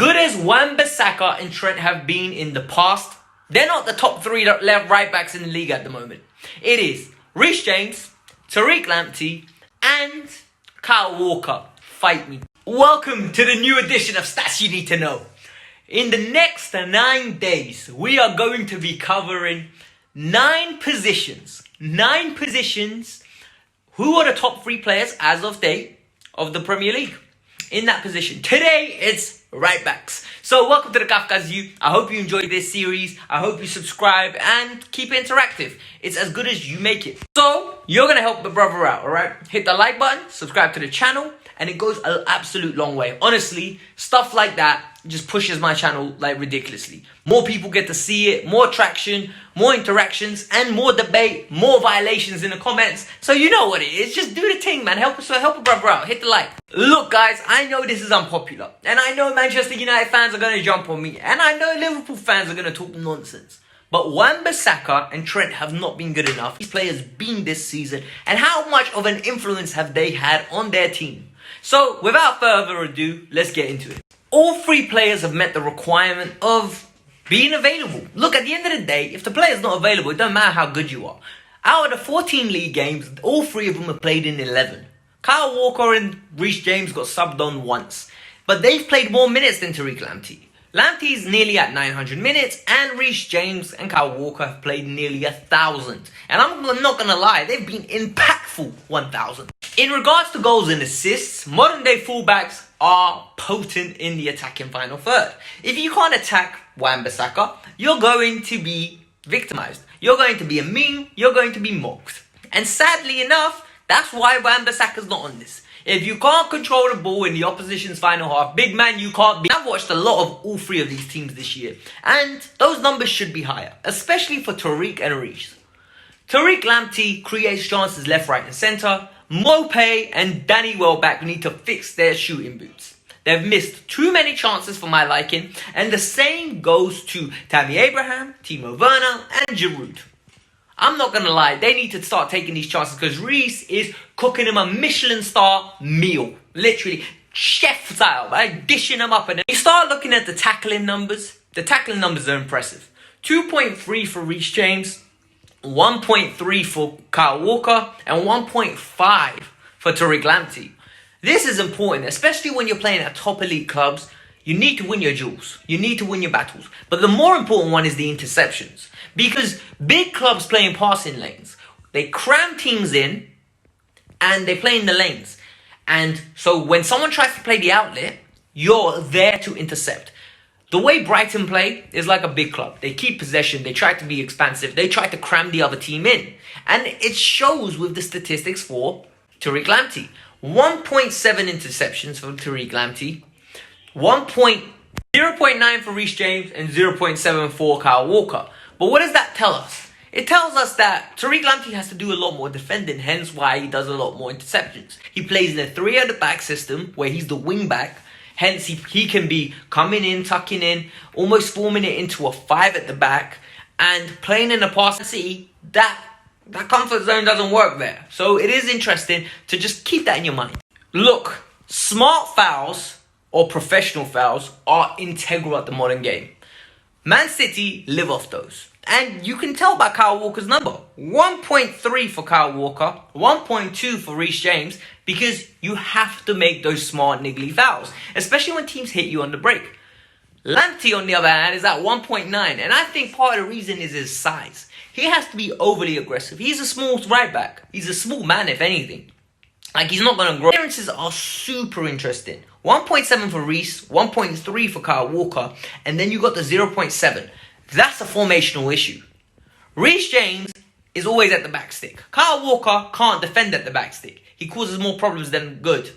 good as Wan-Bissaka and Trent have been in the past, they're not the top three left right backs in the league at the moment. It is Reece James, Tariq Lamptey, and Kyle Walker. Fight me. Welcome to the new edition of Stats You Need to Know. In the next 9 days, we are going to be covering 9 positions. 9 positions. Who are the top 3 players as of date of the Premier League in that position? Today, it's right backs. So welcome to the Kavkas You. I hope you enjoyed this series. I hope you subscribe and keep it interactive. It's as good as you make it. So you're going to help the brother out, alright? Hit the like button, subscribe to the channel, and it goes an absolute long way. Honestly, stuff like that just pushes my channel like ridiculously. More people get to see it, more traction, more interactions, and more debate, more violations in the comments. So you know what it is. Just do the thing, man. Help a brother out. Hit the like. Look, guys, I know this is unpopular. And I know Manchester United fans are going to jump on me. And I know Liverpool fans are going to talk nonsense. But Wan-Bissaka and Trent have not been good enough. These players been this season. And how much of an influence have they had on their team? So, without further ado, let's get into it. All 3 players have met the requirement of being available. Look, at the end of the day, if the player's not available, it doesn't matter how good you are. Out of the 14 league games, all 3 of them have played in 11. Kyle Walker and Reece James got subbed on once. But they've played more minutes than Tariq Lamptey. Lamptey's nearly at 900 minutes, and Reece James and Kyle Walker have played nearly 1,000. And I'm not going to lie, they've been impactful 1,000. In regards to goals and assists, modern day fullbacks are potent in the attacking final third. If you can't attack Wan-Bissaka, you're going to be victimized. You're going to be a meme, you're going to be mocked. And sadly enough, that's why Wan-Bissaka's not on this. If you can't control the ball in the opposition's final half, big man, you can't be. I've watched a lot of all 3 of these teams this year, and those numbers should be higher, especially for Tariq and Reece. Tariq Lamptey creates chances left, right, and centre. Mopé and Danny Welbeck need to fix their shooting boots. They've missed too many chances for my liking, and the same goes to Tammy Abraham, Timo Werner, and Giroud. I'm not going to lie, they need to start taking these chances because Reece is cooking them a Michelin star meal. Literally, chef style, right? Dishing them up. And then you start looking at the tackling numbers. The tackling numbers are impressive. 2.3 for Reece James, 1.3 for Kyle Walker, and 1.5 for Tariq Lamptey. This is important, especially when you're playing at top elite clubs. You need to win your duels. You need to win your battles. But the more important one is the interceptions. Because big clubs play in passing lanes. They cram teams in and they play in the lanes. And so when someone tries to play the outlet, you're there to intercept. The way Brighton play is like a big club. They keep possession. They try to be expansive. They try to cram the other team in. And it shows with the statistics for Tariq Lamptey. 1.7 interceptions for Tariq Lamptey. 0.9 for Reece James and 0.7 for Kyle Walker. But what does that tell us? It tells us that Tariq Lamptey has to do a lot more defending, hence why he does a lot more interceptions. He plays in a 3 at the back system where he's the wing back, hence he can be coming in, tucking in, almost forming it into a 5 at the back, and playing in a passing city, that comfort zone doesn't work there. So it is interesting to just keep that in your mind. Look, smart fouls or professional fouls are integral at the modern game. Man City live off those. And you can tell by Kyle Walker's number. 1.3 for Kyle Walker, 1.2 for Reece James, because you have to make those smart niggly fouls, especially when teams hit you on the break. Lamptey, on the other hand, is at 1.9, and I think part of the reason is his size. He has to be overly aggressive. He's a small right back. He's a small man, if anything. Like, he's not going to grow. Clearances are super interesting. 1.7 for Reece, 1.3 for Kyle Walker, and then you got the 0.7. That's a formational issue. Reece James is always at the back stick. Kyle Walker can't defend at the back stick. He causes more problems than good.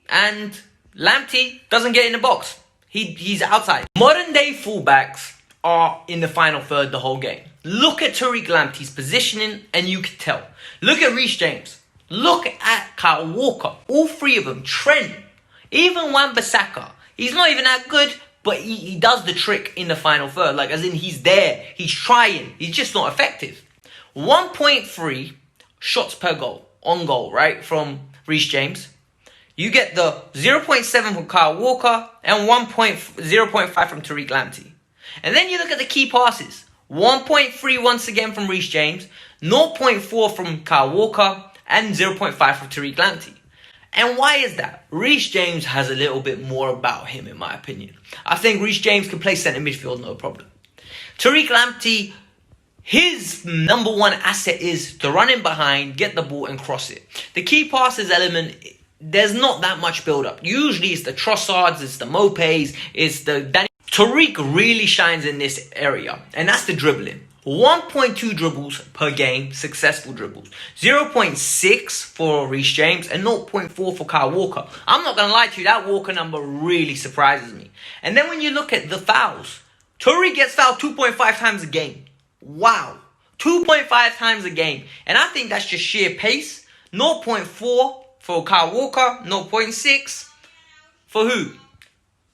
And Lamptey doesn't get in the box. He's outside. Modern day fullbacks are in the final third the whole game. Look at Tariq Lamptey's positioning and you can tell. Look at Reece James. Look at Kyle Walker. All 3 of them. Trent. Even Wan-Bissaka. He's not even that good, but he does the trick in the final third. Like, as in, he's there. He's trying. He's just not effective. 1.3 shots per goal. On goal, right? From Reece James. You get the 0.7 from Kyle Walker and 0.5 from Tariq Lamptey. And then you look at the key passes. 1.3 once again from Reece James, 0.4 from Kyle Walker, and 0.5 from Tariq Lamptey. And why is that? Reece James has a little bit more about him, in my opinion. I think Reece James can play centre midfield, no problem. Tariq Lamptey, his number one asset is to run in behind, get the ball and cross it. The key passes element, there's not that much build-up. Usually it's the Trossards, it's the Mopes, it's the Danny. Tariq really shines in this area, and that's the dribbling. 1.2 dribbles per game, successful dribbles. 0.6 for Reece James and 0.4 for Kyle Walker. I'm not going to lie to you, that Walker number really surprises me. And then when you look at the fouls, Tariq gets fouled 2.5 times a game. Wow. 2.5 times a game. And I think that's just sheer pace. 0.4 for Kyle Walker, 0.6 for who?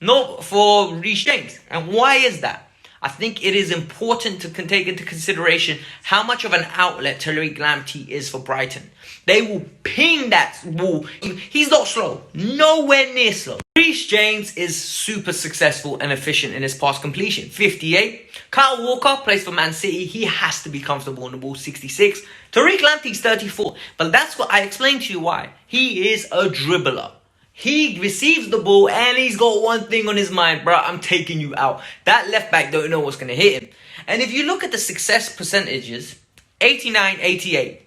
No, for Reece James. And why is that? I think it is important to take into consideration how much of an outlet Tariq Lamptey is for Brighton. They will ping that ball. He's not slow. Nowhere near slow. Reece James is super successful and efficient in his pass completion. 58. Kyle Walker plays for Man City. He has to be comfortable on the ball. 66. Tariq Lamptey's 34. But that's what I explained to you why. He is a dribbler. He receives the ball and he's got one thing on his mind, bro. I'm taking you out. That left back don't know what's going to hit him. And if you look at the success percentages, 89, 88.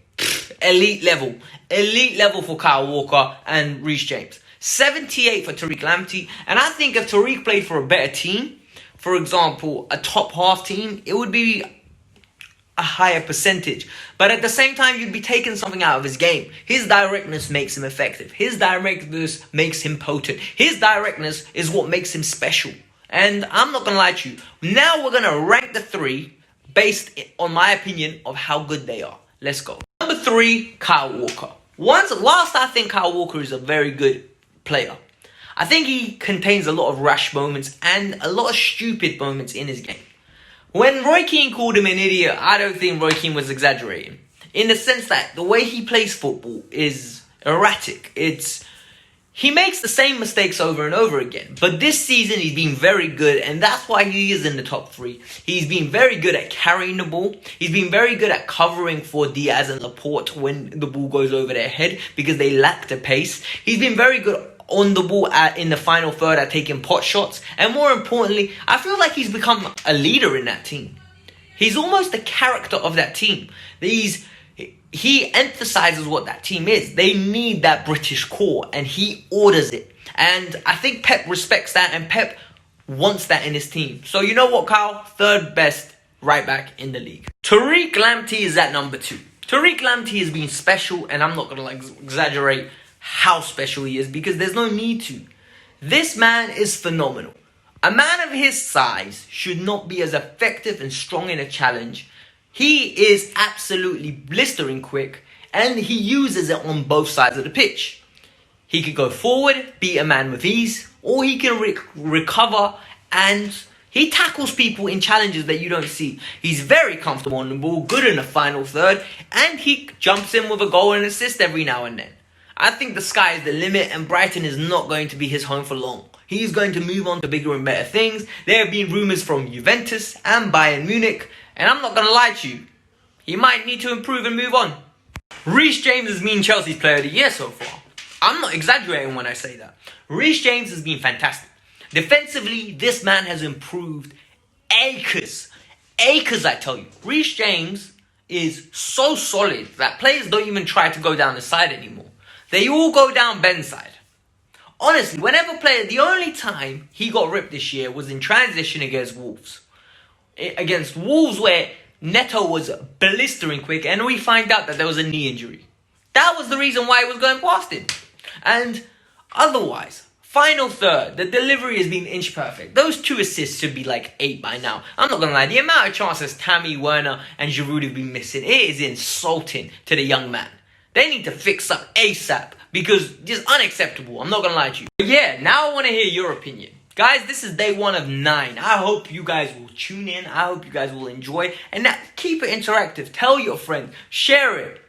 Elite level. Elite level for Kyle Walker and Reece James. 78 for Tariq Lamptey. And I think if Tariq played for a better team, for example, a top half team, it would be a higher percentage. But at the same time, you'd be taking something out of his game. His directness makes him effective. His directness makes him potent. His directness is what makes him special. And I'm not going to lie to you. Now we're going to rank the three based on my opinion of how good they are. Let's go. Number 3, Kyle Walker. Whilst I think Kyle Walker is a very good player, I think he contains a lot of rash moments and a lot of stupid moments in his game. When Roy Keane called him an idiot, I don't think Roy Keane was exaggerating. In the sense that the way he plays football is erratic. He makes the same mistakes over and over again. But this season he's been very good, and that's why he is in the top 3. He's been very good at carrying the ball. He's been very good at covering for Diaz and Laporte when the ball goes over their head because they lack the pace. He's been very good on the ball in the final third at taking pot shots. And more importantly, I feel like he's become a leader in that team. He's almost the character of that team. He emphasizes what that team is. They need that British core and he orders it. And I think Pep respects that and Pep wants that in his team. So you know what, Kyle? 3rd best right back in the league. Tariq Lamptey is at number 2. Tariq Lamptey has been special, and I'm not going to exaggerate how special he is because there's no need to. This man is phenomenal. A man of his size should not be as effective and strong in a challenge. He is absolutely blistering quick and he uses it on both sides of the pitch. He can go forward, beat a man with ease, or he can recover, and he tackles people in challenges that you don't see. He's very comfortable on the ball, good in the final third, and he jumps in with a goal and assist every now and then. I think the sky is the limit and Brighton is not going to be his home for long. He's going to move on to bigger and better things. There have been rumours from Juventus and Bayern Munich, and I'm not going to lie to you, he might need to improve and move on. Reece James has been Chelsea's player of the year so far. I'm not exaggerating when I say that. Reece James has been fantastic. Defensively, this man has improved acres. Acres, I tell you. Reece James is so solid that players don't even try to go down the side anymore. They all go down Ben's side. Honestly, the only time he got ripped this year was in transition against Wolves. Against Wolves where Neto was blistering quick and we find out that there was a knee injury. That was the reason why he was going past him. And otherwise, final third, the delivery has been inch perfect. Those 2 assists should be like 8 by now. I'm not going to lie, the amount of chances Tammy, Werner and Giroud have been missing, it is insulting to the young man. They need to fix up ASAP because it's unacceptable. I'm not going to lie to you. But yeah, now I want to hear your opinion. Guys, this is day 1 of 9. I hope you guys will tune in. I hope you guys will enjoy. And now, keep it interactive. Tell your friends. Share it.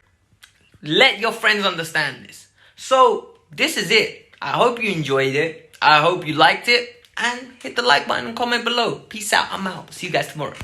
Let your friends understand this. So, this is it. I hope you enjoyed it. I hope you liked it. And hit the like button and comment below. Peace out. I'm out. See you guys tomorrow.